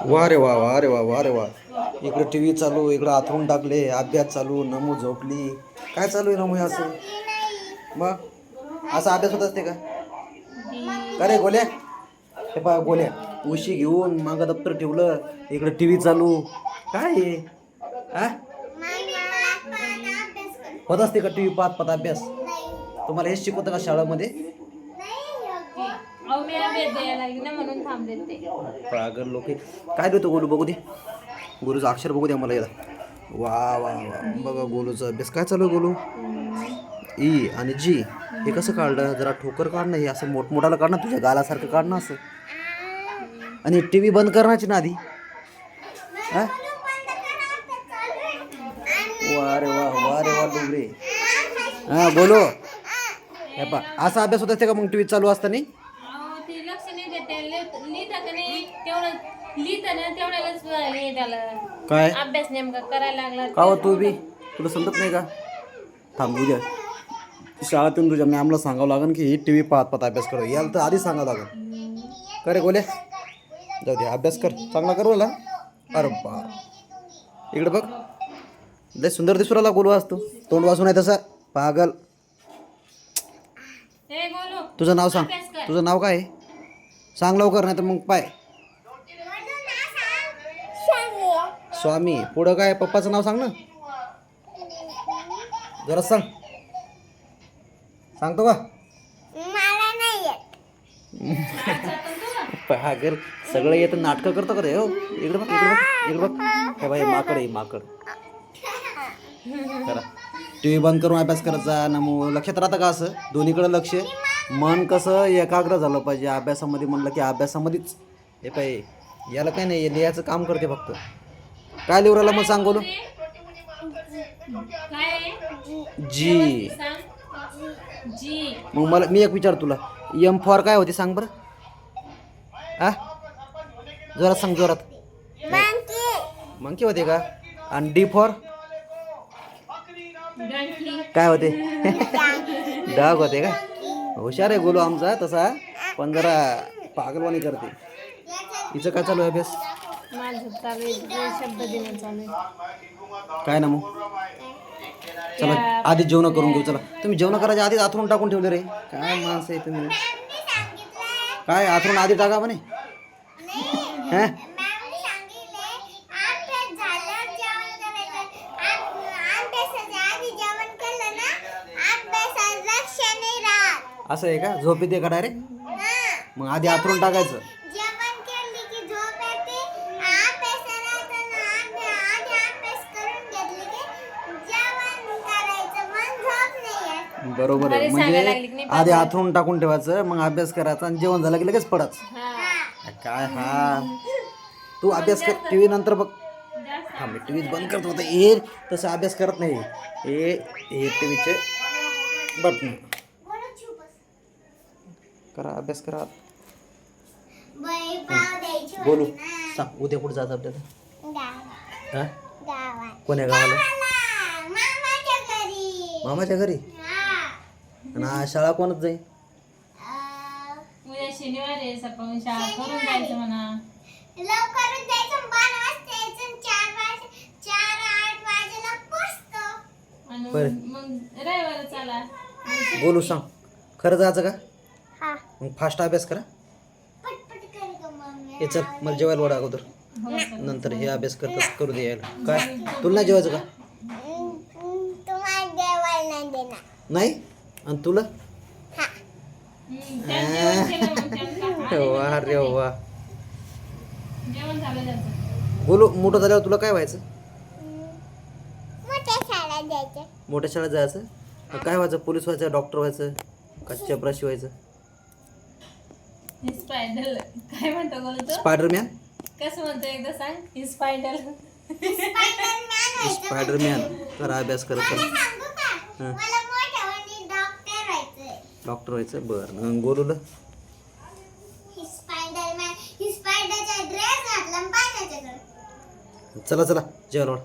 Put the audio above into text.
वा रे वा, वा रे वा, वा रे वा. इकडे टी व्ही चालू, इकडे आथरून टाकले, अभ्यास चालू, नमू झोपली. काय चालू आहे नमू असं? मग असा अभ्यास होत असते का? का रे गोल्या? हे पहा गोल्या, उशी घेऊन मागं दप्तर ठेवलं, इकडे टी व्ही चालू. काय आहे हा? होत असते का टी व्ही पाहत पाहत अभ्यास? तुम्हाला हेच शिकवतं का शाळेमध्ये? पागल लोक. काय देतो गोलू बघू दे, गोलूचं अक्षर बघू द्या मला याला. वा वा वा, बघा गोलूचा अभ्यास काय चालू आहे. गोलू ई आणि जी हे कसं काढलं? जरा ठोकर काढणं, हे असं मोठमोठाला काढणं, तुझ्या गालासारखं काढणं असं. आणि टी व्ही बंद करण्याची ना आधी. हा वा रे वा, वा रे वा डुबरे. हा बोलो. हे पा असा अभ्यास होत असते का मग टी व्ही चालू असताना? काय अभ्यास नेमका करायला लागला का हो तू बी? तुला समजत नाही का? थांबू द्या, शाळेतून तुझ्या मॅमला सांगावं लागेल की ही टी व्ही पाहत पाहत अभ्यास कर. याला तर आधी सांगावं लागेल. का रे गोल्या? जाऊ दे, अभ्यास कर चांगला कर मला. अरे बा, इकडे बघ, लय सुंदर दिसू राहिला गोलू असतो. तोंड वाचून आहे तसा पागल. तुझं नाव सांग, तुझं नाव काय आहे? सांग लवकर, नाही तर मग पाय. स्वामी. पुढं काय पप्पाचं नाव सांग ना जरा, सांग. सांगतो का? पागल, सगळं येतं नाटकं करतो का रे? हो इकडे बघ, इकडे बघ, इकडे बघ. हे बाई माकड आहे, माकड. करा टी व्ही बंद करून अभ्यास करत जा ना. मग लक्षात राहतं का असं? दोन्हीकडे लक्ष, मन कसं एकाग्र झालं पाहिजे अभ्यासामध्ये. म्हणलं की अभ्यासामध्येच. हे पाहिजे, याला काय नाही, लिहायचं काम करते फक्त. काय लिहू राहिला मग सांग बोलू? जी. मग मला मी एक विचार तुला, एम फॉर काय होते सांग बरं? आ जोरात सांग, जोरात. मंकी होते का? आणि डी फॉर काय होते? डाग होते का? हुशार आहे गोलू आमचा तसा, पण जरा पागलवाणी करते. हिचं काय चालू आहे अभ्यास? काय ना मग? चला आधी जेवण करून घेऊ. चला, तुम्ही जेवण करायच्या आधीच आथरून टाकून ठेवले रे. काय माणसं आहे तुम्ही? काय आथरून आधी टाका म्हणे? हा असं आहे का? झोप येते का डायरेक्ट? मग आधी आथरून टाकायचं. बरोबर आहे, म्हणजे आधी आथरून टाकून ठेवायचं, मग अभ्यास करायचा, आणि जेवण झालं की लगेच पडायचं. काय हा तू अभ्यास कर, टी व्ही नंतर बघ. हा मी टी व्ही बंद करत होतं. हे तसं अभ्यास करत नाही. हे टी व्हीचे बटन करा, अभ्यास करा. बोलू सांग, उद्या कुठं जायचं आपल्याला? हा कोण्या गावाला? मामाच्या घरी. आणि आज शाळा कोणच जाईल? उद्या शनिवार आहे, सकाळी शाळा करून जायचं म्हणा. लवकरच जायचं, 12 वाजता यायचं, 4:08 वाजेला पोहोचतो. आणि मग रविवार चला. बोलू सांग, खरं जायचं का? हा, मग फास्ट अभ्यास करा. पटपट कर गं मम्मी. हे चल, मला जेवायला वाढा अगोदर, नंतर हे अभ्यास करत करू दे यायला. काय तुला नाही जेवायचं का? तुम्हाला जेवायला नाही देणार. नाही? आणि तुला? वा रे वा. जेवण झालं त्याचं. बोलू, मोठं झाल्यावर तुला काय व्हायचं? मोठ्या शाळेत जायचं. मोठ्या शाळेत जायचं? काय व्हायचं? पोलीस व्हायचं, डॉक्टर व्हायचं, का चपराशी व्हायचं? स्पायडर काय म्हणतो बोलतो? स्पायडरमॅन. कसं म्हणतो एकदा सांग? स्पायडर. स्पायडरमॅन. करा अभ्यास करत कर. सांगू का? मला मोठ्या म्हणजे डॉक्टर व्हायचंय. डॉक्टर व्हायचं. बरं, गोलूला? स्पायडरमॅन. स्पायडरचा ड्रेस घातला आणि पाण्याच्याकडे. चला चला जेवायला वाढ.